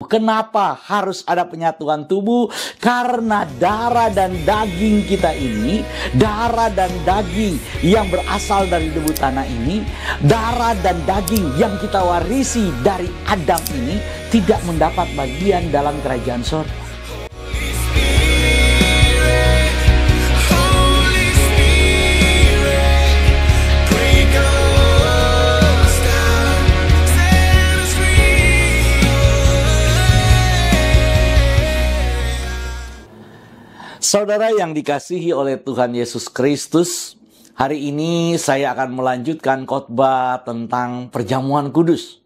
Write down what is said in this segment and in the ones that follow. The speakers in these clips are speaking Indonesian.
Kenapa harus ada penyatuan tubuh? Karena darah dan daging kita ini, darah dan daging yang berasal dari debu tanah ini, darah dan daging yang kita warisi dari Adam ini tidak mendapat bagian dalam kerajaan surga. Saudara yang dikasihi oleh Tuhan Yesus Kristus, hari ini saya akan melanjutkan khotbah tentang perjamuan kudus.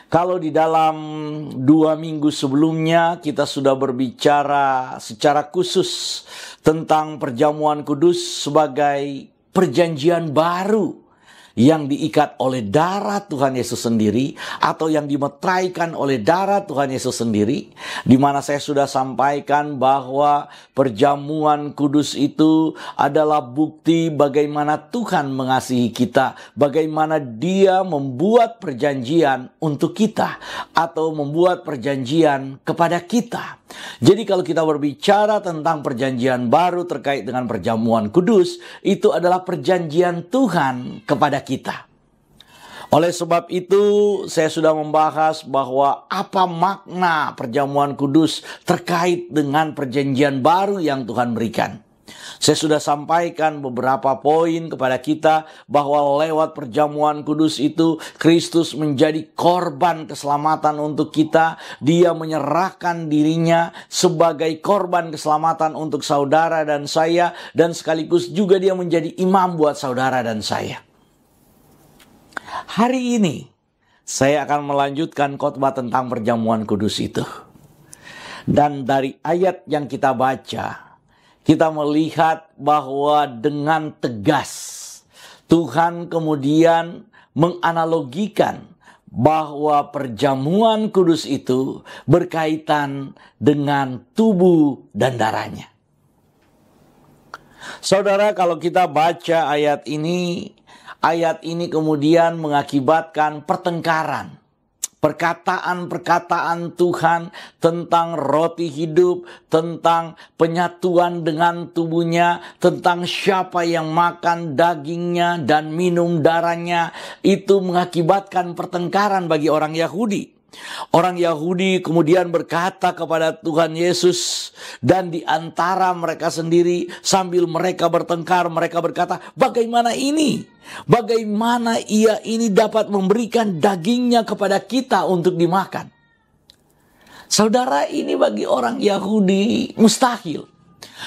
Kalau di dalam 2 minggu sebelumnya kita sudah berbicara secara khusus tentang perjamuan kudus sebagai perjanjian baru yang diikat oleh darah Tuhan Yesus sendiri atau yang dimeteraikan oleh darah Tuhan Yesus sendiri, di mana saya sudah sampaikan bahwa perjamuan kudus itu adalah bukti bagaimana Tuhan mengasihi kita, bagaimana Dia membuat perjanjian untuk kita atau membuat perjanjian kepada kita. Jadi kalau kita berbicara tentang perjanjian baru terkait dengan perjamuan kudus, itu adalah perjanjian Tuhan kepada kita. Oleh sebab itu, saya sudah membahas bahwa apa makna perjamuan kudus terkait dengan perjanjian baru yang Tuhan berikan. Saya sudah sampaikan beberapa poin kepada kita bahwa lewat perjamuan kudus itu Kristus menjadi korban keselamatan untuk kita. Dia menyerahkan dirinya sebagai korban keselamatan untuk saudara dan saya, dan sekaligus juga Dia menjadi imam buat saudara dan saya. Hari ini saya akan melanjutkan khotbah tentang perjamuan kudus itu. Dan dari ayat yang kita baca, kita melihat bahwa dengan tegas Tuhan kemudian menganalogikan bahwa perjamuan kudus itu berkaitan dengan tubuh dan darahnya. Saudara, kalau kita baca ayat ini kemudian mengakibatkan pertengkaran. Perkataan-perkataan Tuhan tentang roti hidup, tentang penyatuan dengan tubuhnya, tentang siapa yang makan dagingnya dan minum darahnya, itu mengakibatkan pertengkaran bagi orang Yahudi. Orang Yahudi kemudian berkata kepada Tuhan Yesus, dan di antara mereka sendiri sambil mereka bertengkar, mereka berkata, bagaimana ini? Bagaimana Ia ini dapat memberikan dagingnya kepada kita untuk dimakan? Saudara, ini bagi orang Yahudi mustahil.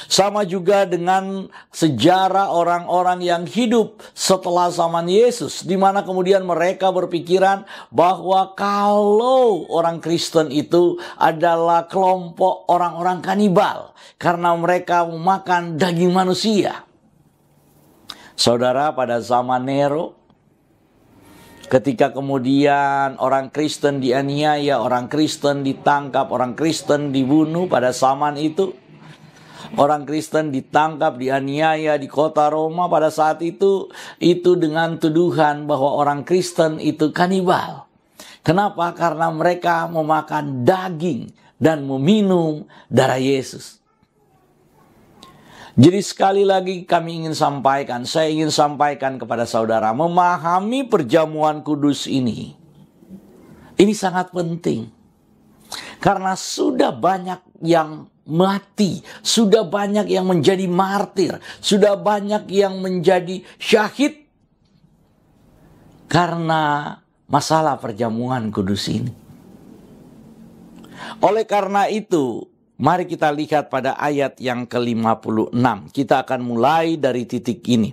Sama juga dengan sejarah orang-orang yang hidup setelah zaman Yesus, di mana kemudian mereka berpikiran bahwa kalau orang Kristen itu adalah kelompok orang-orang kanibal karena mereka memakan daging manusia. Saudara, pada zaman Nero, ketika kemudian orang Kristen dianiaya, orang Kristen ditangkap, orang Kristen dibunuh pada zaman itu, orang Kristen ditangkap, dianiaya di kota Roma pada saat itu dengan tuduhan bahwa orang Kristen itu kanibal. Kenapa? Karena mereka memakan daging dan meminum darah Yesus. Jadi sekali lagi saya ingin sampaikan kepada saudara, memahami perjamuan kudus ini sangat penting. Karena sudah banyak yang mati, sudah banyak yang menjadi martir, sudah banyak yang menjadi syahid karena masalah perjamuan kudus ini. Oleh karena itu, mari kita lihat pada ayat yang ke-56. Kita akan mulai dari titik ini.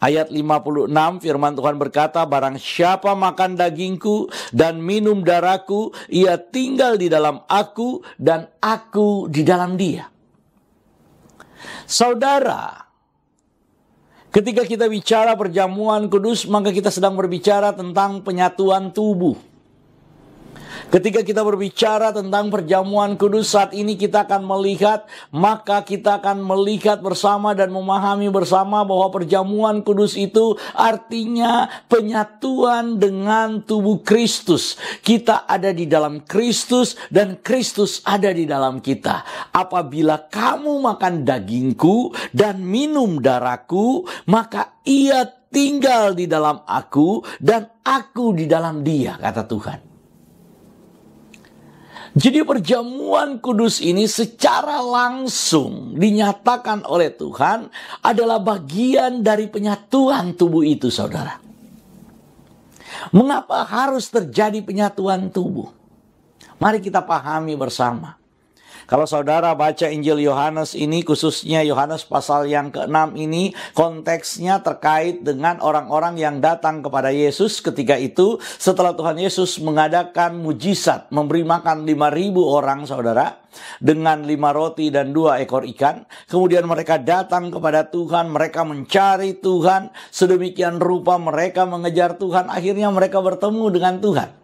Ayat 56, firman Tuhan berkata, barang siapa makan dagingku dan minum darahku, ia tinggal di dalam aku dan aku di dalam dia. Saudara, ketika kita bicara perjamuan kudus, maka kita sedang berbicara tentang penyatuan tubuh. Ketika kita berbicara tentang perjamuan kudus saat ini kita akan melihat, maka kita akan melihat bersama dan memahami bersama bahwa perjamuan kudus itu artinya penyatuan dengan tubuh Kristus. Kita ada di dalam Kristus dan Kristus ada di dalam kita. Apabila kamu makan dagingku dan minum darahku, maka ia tinggal di dalam aku dan aku di dalam dia, kata Tuhan. Jadi perjamuan kudus ini secara langsung dinyatakan oleh Tuhan adalah bagian dari penyatuan tubuh itu, saudara. Mengapa harus terjadi penyatuan tubuh? Mari kita pahami bersama. Kalau saudara baca Injil Yohanes ini, khususnya Yohanes pasal yang ke-6 ini, konteksnya terkait dengan orang-orang yang datang kepada Yesus ketika itu, setelah Tuhan Yesus mengadakan mujizat, memberi makan 5.000 orang, saudara, dengan 5 roti dan 2 ekor ikan. Kemudian mereka datang kepada Tuhan, mereka mencari Tuhan, sedemikian rupa mereka mengejar Tuhan, akhirnya mereka bertemu dengan Tuhan.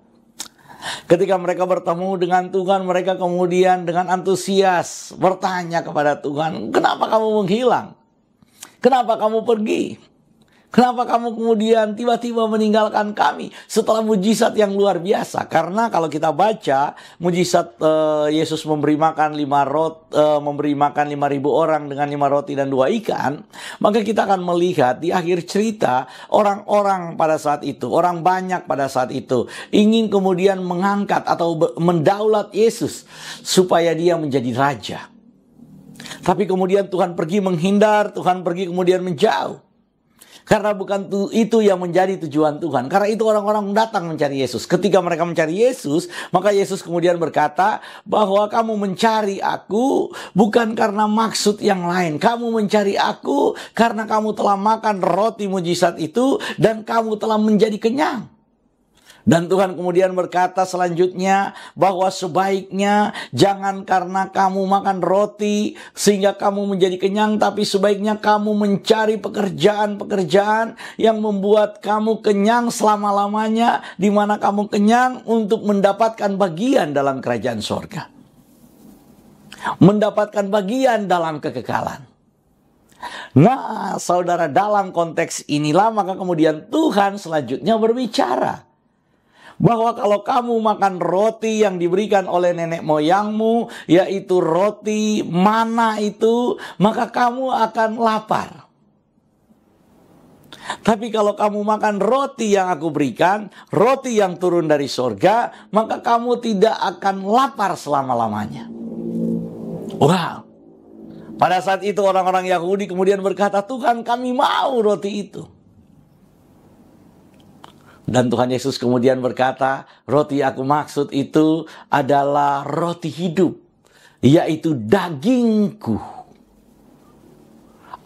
Ketika mereka bertemu dengan Tuhan, mereka kemudian dengan antusias bertanya kepada Tuhan, "Kenapa kamu menghilang? Kenapa kamu pergi? Kenapa kamu kemudian tiba-tiba meninggalkan kami setelah mujizat yang luar biasa?" Karena kalau kita baca mujizat Yesus memberi makan 5.000 orang dengan 5 roti dan 2 ikan, maka kita akan melihat di akhir cerita orang-orang pada saat itu, orang banyak pada saat itu ingin kemudian mengangkat atau mendaulat Yesus supaya dia menjadi raja. Tapi kemudian Tuhan pergi menghindar, Tuhan pergi kemudian menjauh. Karena bukan itu yang menjadi tujuan Tuhan. Karena itu orang-orang datang mencari Yesus. Ketika mereka mencari Yesus, maka Yesus kemudian berkata bahwa kamu mencari aku bukan karena maksud yang lain. Kamu mencari aku karena kamu telah makan roti mujizat itu dan kamu telah menjadi kenyang. Dan Tuhan kemudian berkata selanjutnya bahwa sebaiknya jangan karena kamu makan roti sehingga kamu menjadi kenyang, tapi sebaiknya kamu mencari pekerjaan-pekerjaan yang membuat kamu kenyang selama-lamanya, di mana kamu kenyang untuk mendapatkan bagian dalam kerajaan sorga. Mendapatkan bagian dalam kekekalan. Nah, saudara, dalam konteks inilah maka kemudian Tuhan selanjutnya berbicara bahwa kalau kamu makan roti yang diberikan oleh nenek moyangmu, yaitu roti mana itu, maka kamu akan lapar. Tapi kalau kamu makan roti yang aku berikan, roti yang turun dari sorga, maka kamu tidak akan lapar selama-lamanya. Wow. Pada saat itu orang-orang Yahudi kemudian berkata, "Tuhan, kami mau roti itu." Dan Tuhan Yesus kemudian berkata, "Roti aku maksud itu adalah roti hidup, yaitu dagingku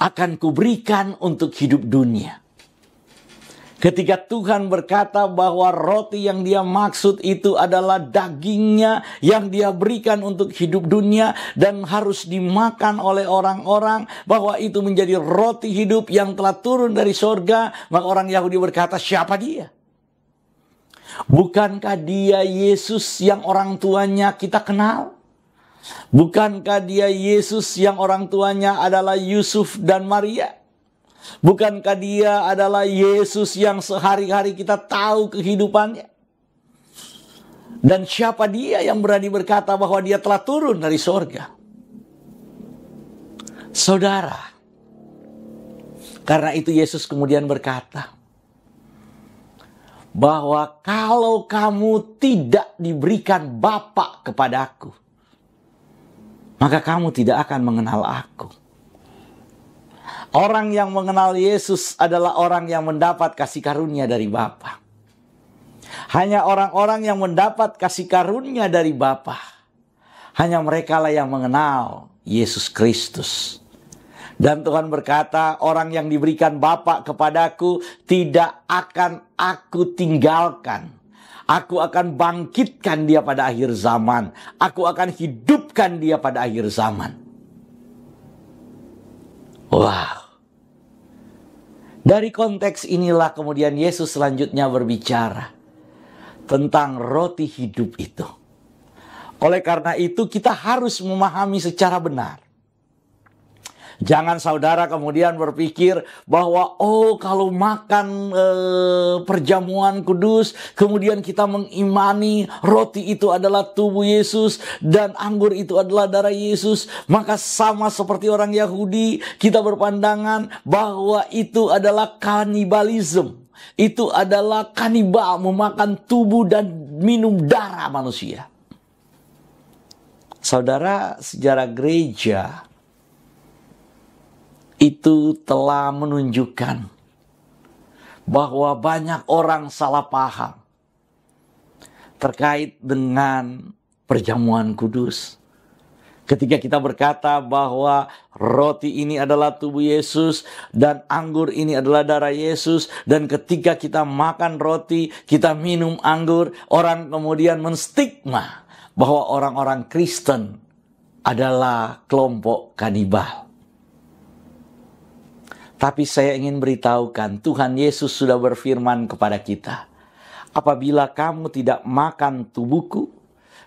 akan kuberikan untuk hidup dunia." Ketika Tuhan berkata bahwa roti yang dia maksud itu adalah dagingnya yang dia berikan untuk hidup dunia dan harus dimakan oleh orang-orang, bahwa itu menjadi roti hidup yang telah turun dari sorga, maka orang Yahudi berkata, "Siapa dia? Bukankah dia Yesus yang orang tuanya kita kenal? Bukankah dia Yesus yang orang tuanya adalah Yusuf dan Maria? Bukankah dia adalah Yesus yang sehari-hari kita tahu kehidupannya? Dan siapa dia yang berani berkata bahwa dia telah turun dari sorga?" Saudara, karena itu Yesus kemudian berkata bahwa kalau kamu tidak diberikan Bapa kepadaku, maka kamu tidak akan mengenal aku. Orang yang mengenal Yesus adalah orang yang mendapat kasih karunia dari Bapa. Hanya orang-orang yang mendapat kasih karunia dari Bapa, hanya mereka lah yang mengenal Yesus Kristus. Dan Tuhan berkata, orang yang diberikan Bapa kepadaku tidak akan aku tinggalkan. Aku akan bangkitkan dia pada akhir zaman. Aku akan hidupkan dia pada akhir zaman. Wow. Dari konteks inilah kemudian Yesus selanjutnya berbicara tentang roti hidup itu. Oleh karena itu kita harus memahami secara benar. Jangan saudara kemudian berpikir bahwa kalau makan perjamuan kudus, kemudian kita mengimani roti itu adalah tubuh Yesus dan anggur itu adalah darah Yesus, maka sama seperti orang Yahudi kita berpandangan bahwa itu adalah kanibalisme. Itu adalah kanibal, memakan tubuh dan minum darah manusia. Saudara, sejarah gereja itu telah menunjukkan bahwa banyak orang salah paham terkait dengan perjamuan kudus. Ketika kita berkata bahwa roti ini adalah tubuh Yesus dan anggur ini adalah darah Yesus, dan ketika kita makan roti, kita minum anggur, orang kemudian menstigma bahwa orang-orang Kristen adalah kelompok kanibal. Tapi saya ingin beritahukan, Tuhan Yesus sudah berfirman kepada kita, apabila kamu tidak makan tubuhku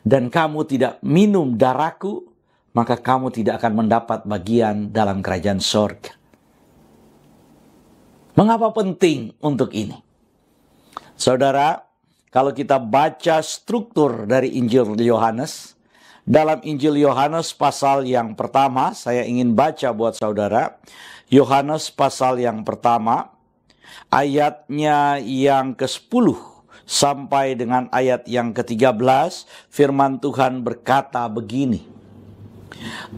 dan kamu tidak minum darahku, maka kamu tidak akan mendapat bagian dalam kerajaan sorga. Mengapa penting untuk ini? Saudara, kalau kita baca struktur dari Injil Yohanes, dalam Injil Yohanes pasal yang pertama, saya ingin baca buat saudara, Yohanes pasal yang pertama, ayatnya yang ke-10 sampai dengan ayat yang ke-13, firman Tuhan berkata begini.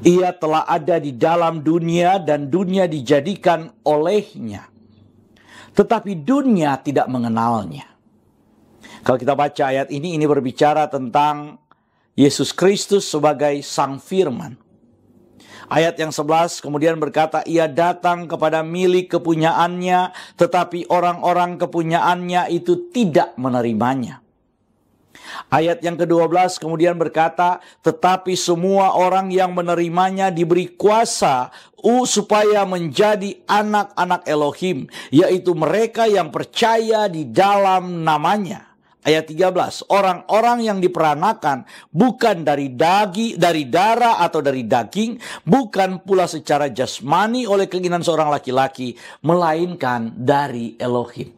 Ia telah ada di dalam dunia dan dunia dijadikan olehnya, tetapi dunia tidak mengenalnya. Kalau kita baca ayat ini berbicara tentang Yesus Kristus sebagai Sang Firman. Ayat yang 11 kemudian berkata, ia datang kepada milik kepunyaannya, tetapi orang-orang kepunyaannya itu tidak menerimanya. Ayat yang ke-12 kemudian berkata, tetapi semua orang yang menerimanya diberi kuasa supaya menjadi anak-anak Elohim, yaitu mereka yang percaya di dalam namanya. Ayat 13, orang-orang yang diperanakan bukan dari darah atau dari daging, bukan pula secara jasmani oleh keinginan seorang laki-laki, melainkan dari Elohim.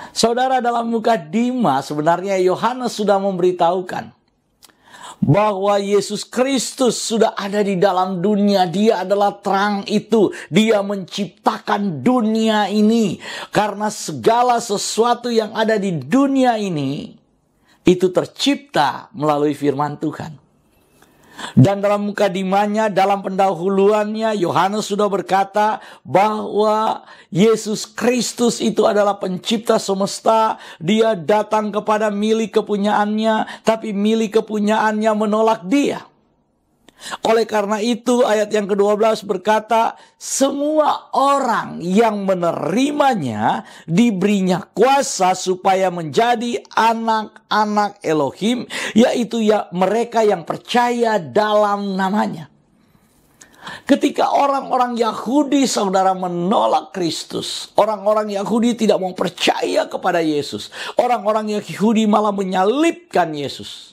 Saudara, dalam mukadimah sebenarnya Yohanes sudah memberitahukan bahwa Yesus Kristus sudah ada di dalam dunia. Dia adalah terang itu. Dia menciptakan dunia ini. Karena segala sesuatu yang ada di dunia ini, itu tercipta melalui firman Tuhan. Dan dalam mukadimahnya, dalam pendahuluannya, Yohanes sudah berkata bahwa Yesus Kristus itu adalah pencipta semesta. Dia datang kepada milik kepunyaannya, tapi milik kepunyaannya menolak dia. Oleh karena itu ayat yang ke-12 berkata, semua orang yang menerimanya diberinya kuasa supaya menjadi anak-anak Elohim, yaitu mereka yang percaya dalam namanya. Ketika orang-orang Yahudi, saudara, menolak Kristus, orang-orang Yahudi tidak mau percaya kepada Yesus, orang-orang Yahudi malah menyalibkan Yesus,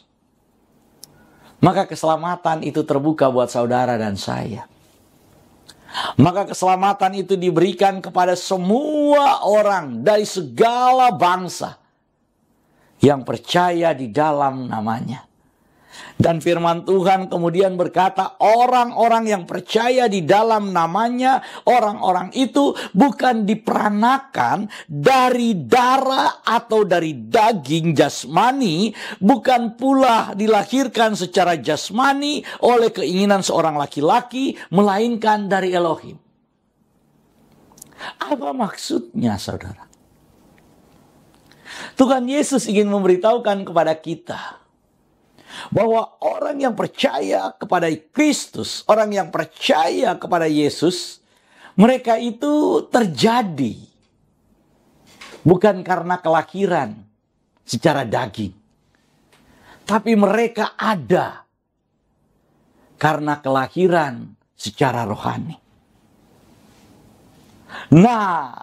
maka keselamatan itu terbuka buat saudara dan saya. Maka keselamatan itu diberikan kepada semua orang dari segala bangsa yang percaya di dalam namanya. Dan firman Tuhan kemudian berkata, orang-orang yang percaya di dalam namanya, orang-orang itu bukan diperanakan dari darah atau dari daging jasmani, bukan pula dilahirkan secara jasmani oleh keinginan seorang laki-laki, melainkan dari Elohim. Apa maksudnya, saudara? Tuhan Yesus ingin memberitahukan kepada kita bahwa orang yang percaya kepada Kristus, orang yang percaya kepada Yesus, mereka itu terjadi bukan karena kelahiran secara daging, tapi mereka ada karena kelahiran secara rohani. Nah,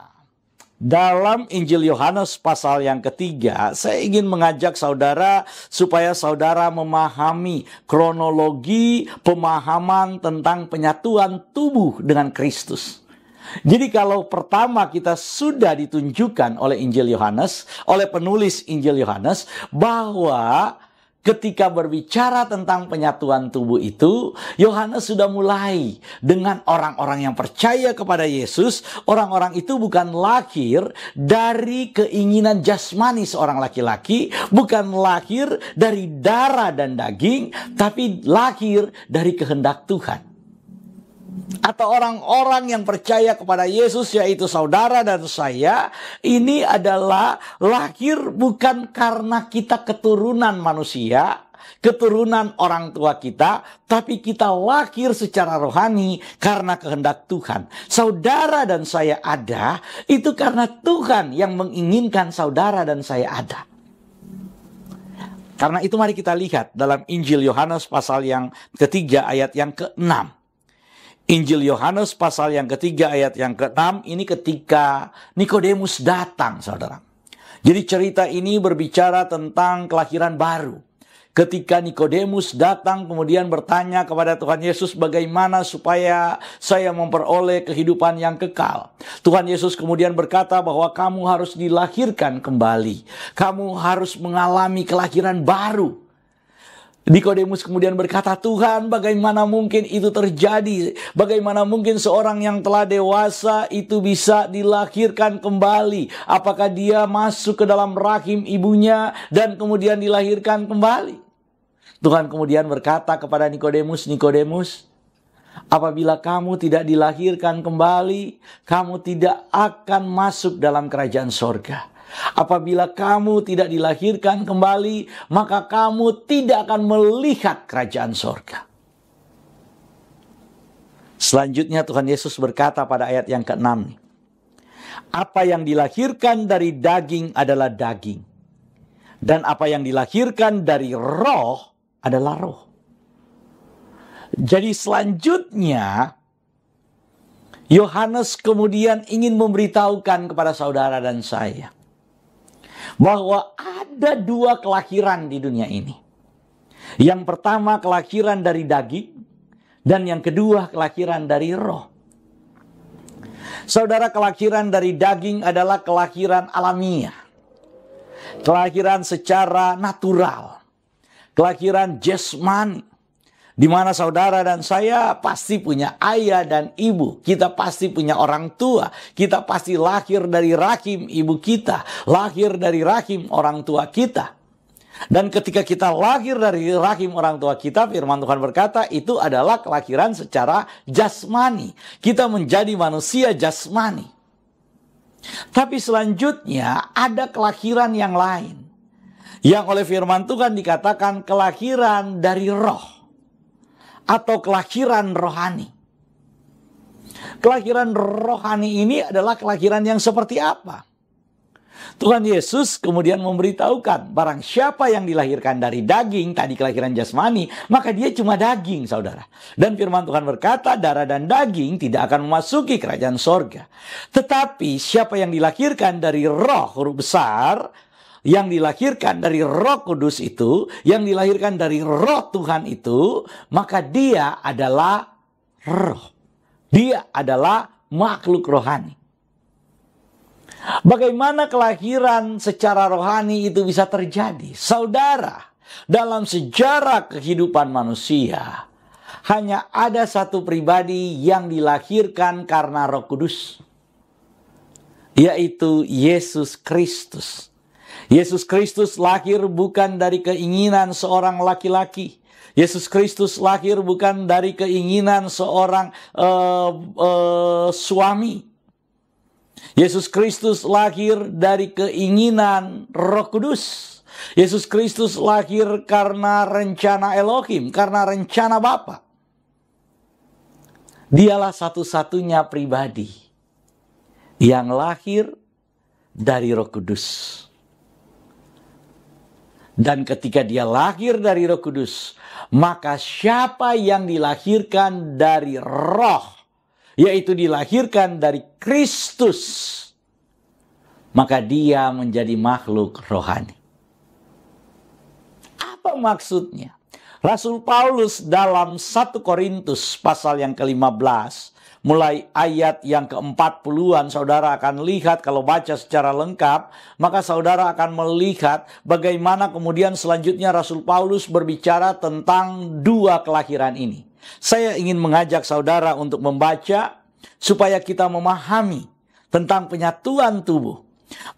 Dalam Injil Yohanes pasal yang ketiga, saya ingin mengajak saudara supaya saudara memahami kronologi pemahaman tentang penyatuan tubuh dengan Kristus. Jadi kalau pertama kita sudah ditunjukkan oleh Injil Yohanes, oleh penulis Injil Yohanes, bahwa ketika berbicara tentang penyatuan tubuh itu, Yohanes sudah mulai dengan orang-orang yang percaya kepada Yesus. Orang-orang itu bukan lahir dari keinginan jasmani seorang laki-laki, bukan lahir dari darah dan daging, tapi lahir dari kehendak Tuhan. Atau orang-orang yang percaya kepada Yesus, yaitu saudara dan saya, ini adalah lahir bukan karena kita keturunan manusia, keturunan orang tua kita, tapi kita lahir secara rohani karena kehendak Tuhan. Saudara dan saya ada, itu karena Tuhan yang menginginkan saudara dan saya ada. Karena itu mari kita lihat dalam Injil Yohanes pasal yang ketiga ayat yang ke-6. Injil Yohanes pasal yang ketiga ayat yang ke-6 ini ketika Nikodemus datang, saudara. Jadi cerita ini berbicara tentang kelahiran baru. Ketika Nikodemus datang kemudian bertanya kepada Tuhan Yesus, bagaimana supaya saya memperoleh kehidupan yang kekal. Tuhan Yesus kemudian berkata bahwa kamu harus dilahirkan kembali. Kamu harus mengalami kelahiran baru. Nikodemus kemudian berkata, Tuhan, bagaimana mungkin itu terjadi? Bagaimana mungkin seorang yang telah dewasa itu bisa dilahirkan kembali? Apakah dia masuk ke dalam rahim ibunya dan kemudian dilahirkan kembali? Tuhan kemudian berkata kepada Nikodemus, Nikodemus, apabila kamu tidak dilahirkan kembali, kamu tidak akan masuk dalam kerajaan sorga. Apabila kamu tidak dilahirkan kembali, maka kamu tidak akan melihat kerajaan sorga. Selanjutnya Tuhan Yesus berkata pada ayat yang ke-6. Apa yang dilahirkan dari daging adalah daging. Dan apa yang dilahirkan dari roh adalah roh. Jadi selanjutnya Yohanes kemudian ingin memberitahukan kepada saudara dan saya bahwa ada dua kelahiran di dunia ini. Yang pertama kelahiran dari daging, dan yang kedua kelahiran dari roh. Saudara, kelahiran dari daging adalah kelahiran alamiah. Kelahiran secara natural. Kelahiran jasmani. Di mana saudara dan saya pasti punya ayah dan ibu. Kita pasti punya orang tua. Kita pasti lahir dari rahim ibu kita. Lahir dari rahim orang tua kita. Dan ketika kita lahir dari rahim orang tua kita, firman Tuhan berkata, itu adalah kelahiran secara jasmani. Kita menjadi manusia jasmani. Tapi selanjutnya ada kelahiran yang lain. Yang oleh firman Tuhan dikatakan kelahiran dari roh. Atau kelahiran rohani. Kelahiran rohani ini adalah kelahiran yang seperti apa? Tuhan Yesus kemudian memberitahukan, barang siapa yang dilahirkan dari daging, tadi kelahiran jasmani, maka dia cuma daging, saudara. Dan firman Tuhan berkata, darah dan daging tidak akan memasuki kerajaan sorga. Tetapi siapa yang dilahirkan dari roh, huruf besar, yang dilahirkan dari Roh Kudus itu, yang dilahirkan dari Roh Tuhan itu, maka dia adalah roh. Dia adalah makhluk rohani. Bagaimana kelahiran secara rohani itu bisa terjadi? Saudara, dalam sejarah kehidupan manusia, hanya ada satu pribadi yang dilahirkan karena Roh Kudus, yaitu Yesus Kristus. Yesus Kristus lahir bukan dari keinginan seorang laki-laki. Yesus Kristus lahir bukan dari keinginan seorang suami. Yesus Kristus lahir dari keinginan Roh Kudus. Yesus Kristus lahir karena rencana Elohim, karena rencana Bapa. Dialah satu-satunya pribadi yang lahir dari Roh Kudus. Dan ketika dia lahir dari Roh Kudus, maka siapa yang dilahirkan dari roh, yaitu dilahirkan dari Kristus, maka dia menjadi makhluk rohani. Apa maksudnya? Rasul Paulus dalam 1 Korintus pasal yang ke-15, mulai ayat yang ke-40-an, saudara akan lihat kalau baca secara lengkap, maka saudara akan melihat bagaimana kemudian selanjutnya Rasul Paulus berbicara tentang dua kelahiran ini. Saya ingin mengajak saudara untuk membaca supaya kita memahami tentang penyatuan tubuh.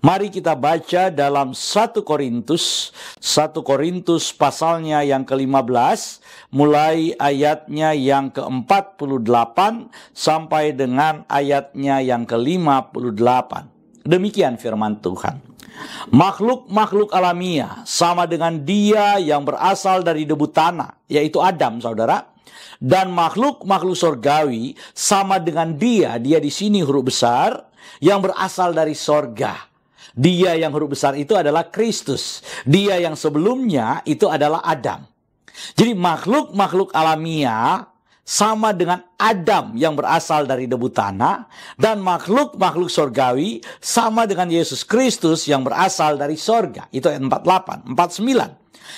Mari kita baca dalam 1 Korintus pasalnya yang ke-15, mulai ayatnya yang ke-48 sampai dengan ayatnya yang ke-58. Demikian firman Tuhan. Makhluk-makhluk alamiah sama dengan dia yang berasal dari debu tanah, yaitu Adam, saudara. Dan makhluk-makhluk sorgawi sama dengan dia di sini huruf besar, yang berasal dari sorga. Dia yang huruf besar itu adalah Kristus. Dia yang sebelumnya itu adalah Adam. Jadi makhluk-makhluk alamiah sama dengan Adam yang berasal dari debu tanah. Dan makhluk-makhluk sorgawi sama dengan Yesus Kristus yang berasal dari sorga. Itu ayat 48, 49.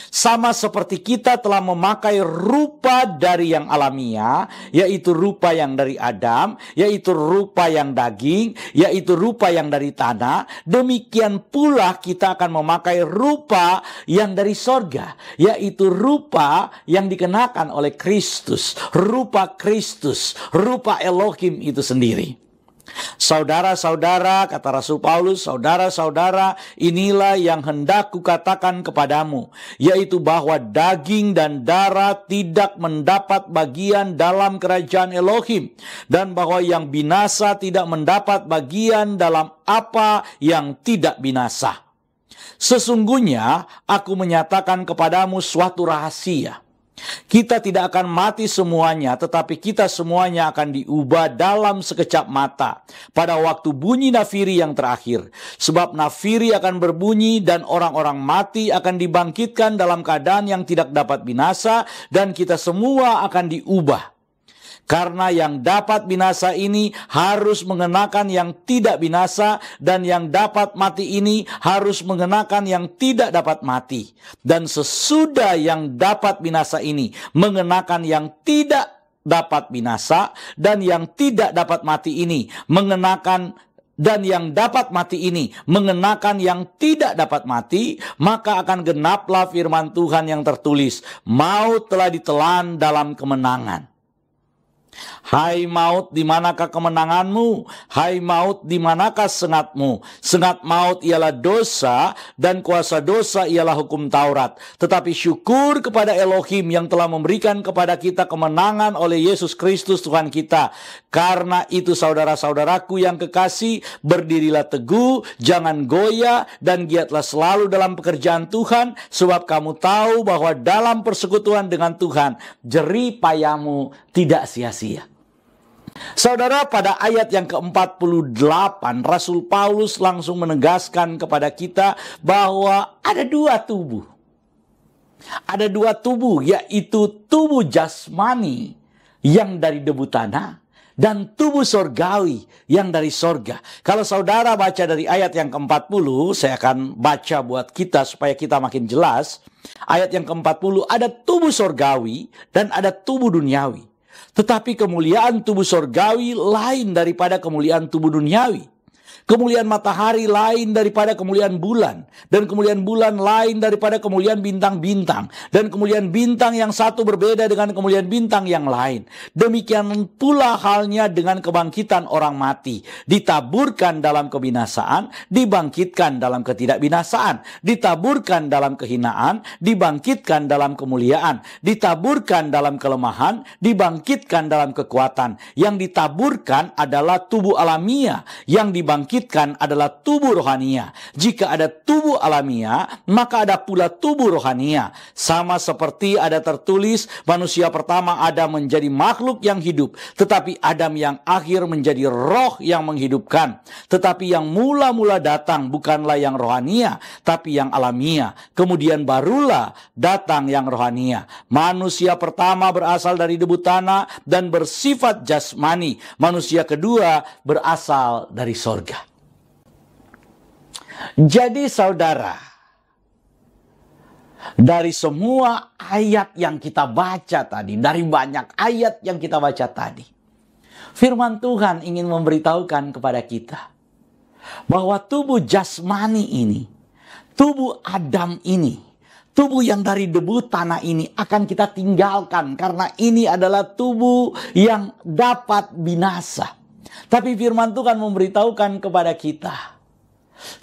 Sama seperti kita telah memakai rupa dari yang alamiah, yaitu rupa yang dari Adam, yaitu rupa yang daging, yaitu rupa yang dari tanah, demikian pula kita akan memakai rupa yang dari sorga, yaitu rupa yang dikenakan oleh Kristus, rupa Kristus, rupa Elohim itu sendiri. Saudara-saudara, kata Rasul Paulus, saudara-saudara, inilah yang hendak kukatakan kepadamu, yaitu bahwa daging dan darah tidak mendapat bagian dalam kerajaan Elohim, dan bahwa yang binasa tidak mendapat bagian dalam apa yang tidak binasa. Sesungguhnya aku menyatakan kepadamu suatu rahasia. Kita tidak akan mati semuanya, tetapi kita semuanya akan diubah dalam sekejap mata pada waktu bunyi nafiri yang terakhir. Sebab nafiri akan berbunyi dan orang-orang mati akan dibangkitkan dalam keadaan yang tidak dapat binasa, dan kita semua akan diubah. Karena yang dapat binasa ini harus mengenakan yang tidak binasa, dan yang dapat mati ini harus mengenakan yang tidak dapat mati. Dan sesudah yang dapat binasa ini mengenakan yang tidak dapat binasa, dan yang tidak dapat mati ini mengenakan dan yang dapat mati ini mengenakan yang tidak dapat mati, maka akan genaplah firman Tuhan yang tertulis, maut telah ditelan dalam kemenangan. Hai maut, di manakah kemenanganmu? Hai maut, di manakah sengatmu? Sengat maut ialah dosa, dan kuasa dosa ialah hukum Taurat. Tetapi syukur kepada Elohim yang telah memberikan kepada kita kemenangan oleh Yesus Kristus Tuhan kita. Karena itu saudara-saudaraku yang kekasih, berdirilah teguh, jangan goyah, dan giatlah selalu dalam pekerjaan Tuhan, sebab kamu tahu bahwa dalam persekutuan dengan Tuhan, jerih payahmu tidak sia-sia. Saudara, pada ayat yang ke-48, Rasul Paulus langsung menegaskan kepada kita bahwa ada dua tubuh. Ada dua tubuh, yaitu tubuh jasmani yang dari debu tanah dan tubuh sorgawi yang dari sorga. Kalau saudara baca dari ayat yang ke-40, saya akan baca buat kita supaya kita makin jelas. Ayat yang ke-40, ada tubuh sorgawi dan ada tubuh duniawi. Tetapi kemuliaan tubuh sorgawi lain daripada kemuliaan tubuh duniawi. Kemuliaan matahari lain daripada kemuliaan bulan. Dan kemuliaan bulan lain daripada kemuliaan bintang-bintang. Dan kemuliaan bintang yang satu berbeda dengan kemuliaan bintang yang lain. Demikian pula halnya dengan kebangkitan orang mati. Ditaburkan dalam kebinasaan, dibangkitkan dalam ketidakbinasaan. Ditaburkan dalam kehinaan, dibangkitkan dalam kemuliaan. Ditaburkan dalam kelemahan, dibangkitkan dalam kekuatan. Yang ditaburkan adalah tubuh alamiah, yang dibangkitkan adalah tubuh rohania. Jika ada tubuh alamiah, maka ada pula tubuh rohania. Sama seperti ada tertulis, manusia pertama Adam menjadi makhluk yang hidup, tetapi Adam yang akhir menjadi roh yang menghidupkan. Tetapi yang mula-mula datang bukanlah yang rohania, tapi yang alamiah. Kemudian barulah datang yang rohania. Manusia pertama berasal dari debu tanah dan bersifat jasmani. Manusia kedua berasal dari sorga. Jadi saudara, dari semua ayat yang kita baca tadi, dari banyak ayat yang kita baca tadi, firman Tuhan ingin memberitahukan kepada kita bahwa tubuh jasmani ini, tubuh Adam ini, tubuh yang dari debu tanah ini akan kita tinggalkan karena ini adalah tubuh yang dapat binasa. Tapi firman Tuhan memberitahukan kepada kita,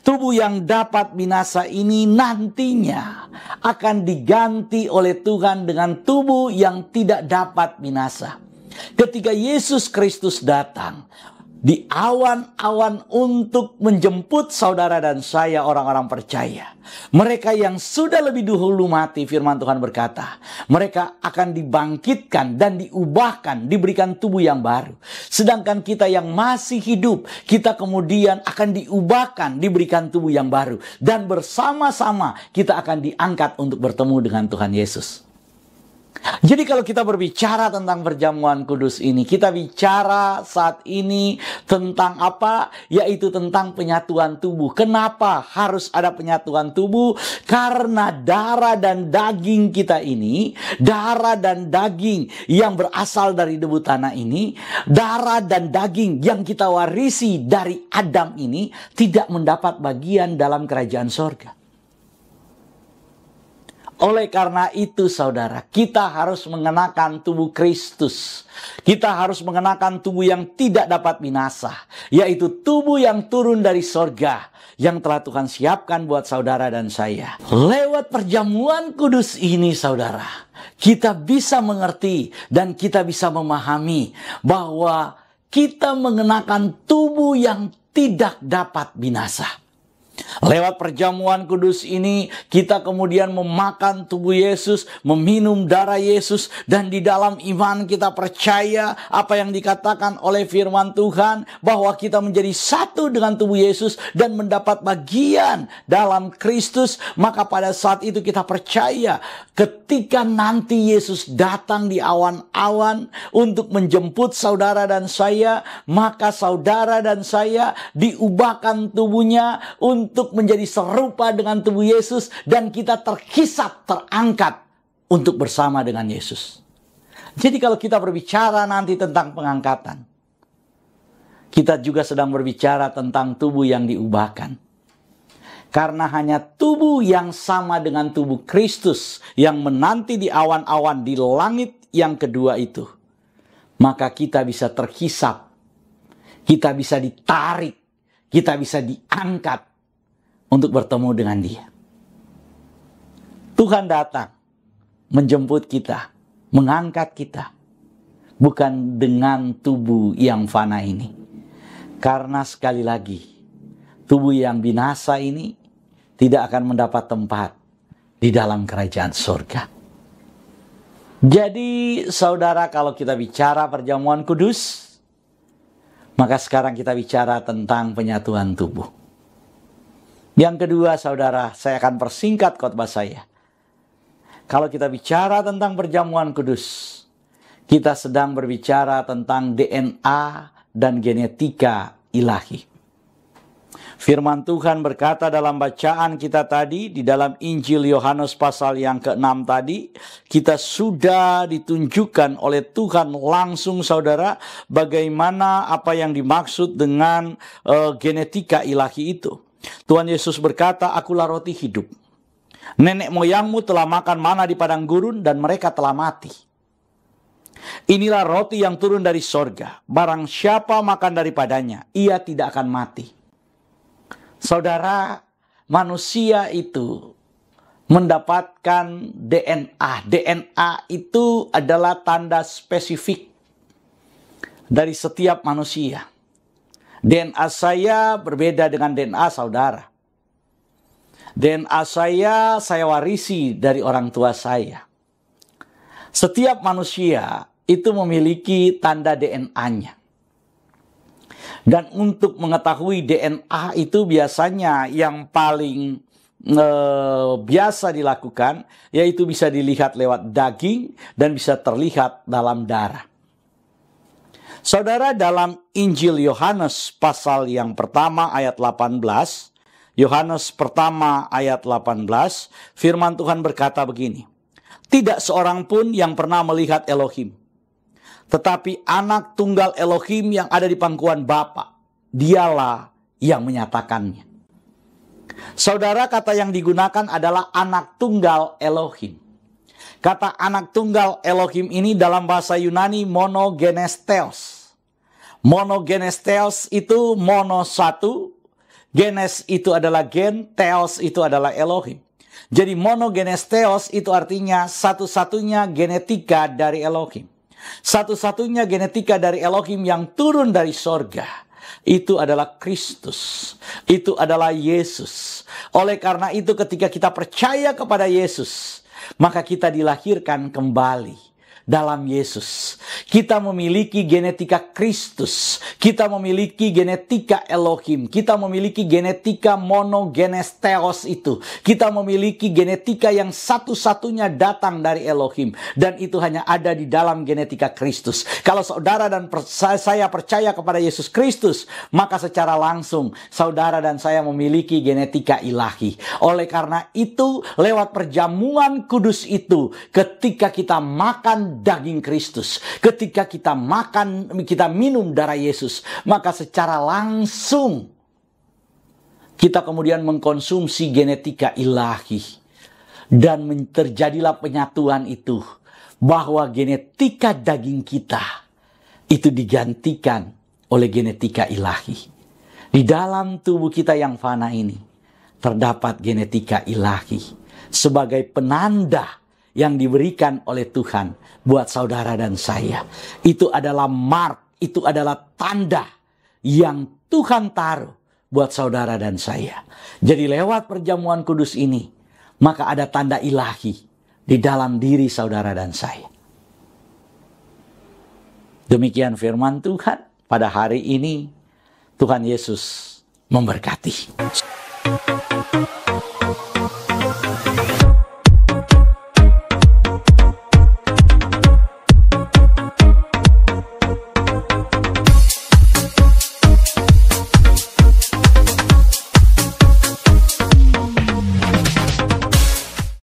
tubuh yang dapat binasa ini nantinya akan diganti oleh Tuhan dengan tubuh yang tidak dapat binasa. Ketika Yesus Kristus datang di awan-awan untuk menjemput saudara dan saya orang-orang percaya, mereka yang sudah lebih dahulu mati, firman Tuhan berkata, mereka akan dibangkitkan dan diubahkan, diberikan tubuh yang baru. Sedangkan kita yang masih hidup, kita kemudian akan diubahkan, diberikan tubuh yang baru. Dan bersama-sama kita akan diangkat untuk bertemu dengan Tuhan Yesus. Jadi kalau kita berbicara tentang perjamuan kudus ini, kita bicara saat ini tentang apa? Yaitu tentang penyatuan tubuh. Kenapa harus ada penyatuan tubuh? Karena darah dan daging kita ini, darah dan daging yang berasal dari debu tanah ini, darah dan daging yang kita warisi dari Adam ini tidak mendapat bagian dalam kerajaan sorga. Oleh karena itu saudara, kita harus mengenakan tubuh Kristus. Kita harus mengenakan tubuh yang tidak dapat binasa, yaitu tubuh yang turun dari sorga, yang telah Tuhan siapkan buat saudara dan saya. Lewat perjamuan kudus ini saudara, kita bisa mengerti dan kita bisa memahami bahwa kita mengenakan tubuh yang tidak dapat binasa. Lewat perjamuan kudus ini, kita kemudian memakan tubuh Yesus, meminum darah Yesus, dan di dalam iman kita percaya apa yang dikatakan oleh firman Tuhan, bahwa kita menjadi satu dengan tubuh Yesus dan mendapat bagian dalam Kristus. Maka pada saat itu kita percaya, ketika nanti Yesus datang di awan-awan untuk menjemput saudara dan saya, maka saudara dan saya diubahkan tubuhnya untuk menjadi serupa dengan tubuh Yesus, dan kita terhisap, terangkat untuk bersama dengan Yesus. Jadi kalau kita berbicara nanti tentang pengangkatan, kita juga sedang berbicara tentang tubuh yang diubahkan. Karena hanya tubuh yang sama dengan tubuh Kristus yang menanti di awan-awan di langit yang kedua itu, maka kita bisa terhisap, kita bisa ditarik, kita bisa diangkat untuk bertemu dengan Dia. Tuhan datang menjemput kita, mengangkat kita, bukan dengan tubuh yang fana ini. Karena sekali lagi, tubuh yang binasa ini tidak akan mendapat tempat di dalam kerajaan surga. Jadi saudara, kalau kita bicara perjamuan kudus, maka sekarang kita bicara tentang penyatuan tubuh. Yang kedua saudara, saya akan persingkat khotbah saya. Kalau kita bicara tentang perjamuan kudus, kita sedang berbicara tentang DNA dan genetika ilahi. Firman Tuhan berkata dalam bacaan kita tadi, di dalam Injil Yohanes pasal yang ke-6 tadi, kita sudah ditunjukkan oleh Tuhan langsung saudara, bagaimana apa yang dimaksud dengan genetika ilahi itu. Tuhan Yesus berkata, "Akulah roti hidup. Nenek moyangmu telah makan mana di padang gurun dan mereka telah mati. Inilah roti yang turun dari sorga. Barang siapa makan daripadanya, ia tidak akan mati." Saudara, manusia itu mendapatkan DNA. DNA itu adalah tanda spesifik dari setiap manusia. DNA saya berbeda dengan DNA saudara. DNA saya warisi dari orang tua saya. Setiap manusia itu memiliki tanda DNA-nya. Dan untuk mengetahui DNA itu biasanya yang paling biasa dilakukan, yaitu bisa dilihat lewat daging dan bisa terlihat dalam darah. Saudara, dalam Injil Yohanes pasal yang pertama ayat 18, Yohanes pertama ayat 18, firman Tuhan berkata begini, "Tidak seorang pun yang pernah melihat Elohim, tetapi anak tunggal Elohim yang ada di pangkuan Bapa, dialah yang menyatakannya." Saudara, kata yang digunakan adalah anak tunggal Elohim. Kata anak tunggal Elohim ini dalam bahasa Yunani monogenestheos. Monogenestheos itu mono satu, genes itu adalah gen, theos itu adalah Elohim. Jadi monogenestheos itu artinya satu-satunya genetika dari Elohim. Satu-satunya genetika dari Elohim yang turun dari sorga. Itu adalah Kristus. Itu adalah Yesus. Oleh karena itu ketika kita percaya kepada Yesus, maka kita dilahirkan kembali dalam Yesus. Kita memiliki genetika Kristus. Kita memiliki genetika Elohim. Kita memiliki genetika monogenestheos itu. Kita memiliki genetika yang satu-satunya datang dari Elohim. Dan itu hanya ada di dalam genetika Kristus. Kalau saudara dan saya percaya kepada Yesus Kristus, maka secara langsung saudara dan saya memiliki genetika ilahi. Oleh karena itu, lewat perjamuan kudus itu, ketika kita makan daging Kristus, ketika kita minum darah Yesus, maka secara langsung kita kemudian mengkonsumsi genetika ilahi. Dan terjadilah penyatuan itu, bahwa genetika daging kita itu digantikan oleh genetika ilahi. Di dalam tubuh kita yang fana ini terdapat genetika ilahi sebagai penanda yang diberikan oleh Tuhan buat saudara dan saya. Itu adalah mark, itu adalah tanda yang Tuhan taruh buat saudara dan saya. Jadi lewat perjamuan kudus ini, maka ada tanda ilahi di dalam diri saudara dan saya. Demikian firman Tuhan pada hari ini. Tuhan Yesus memberkati.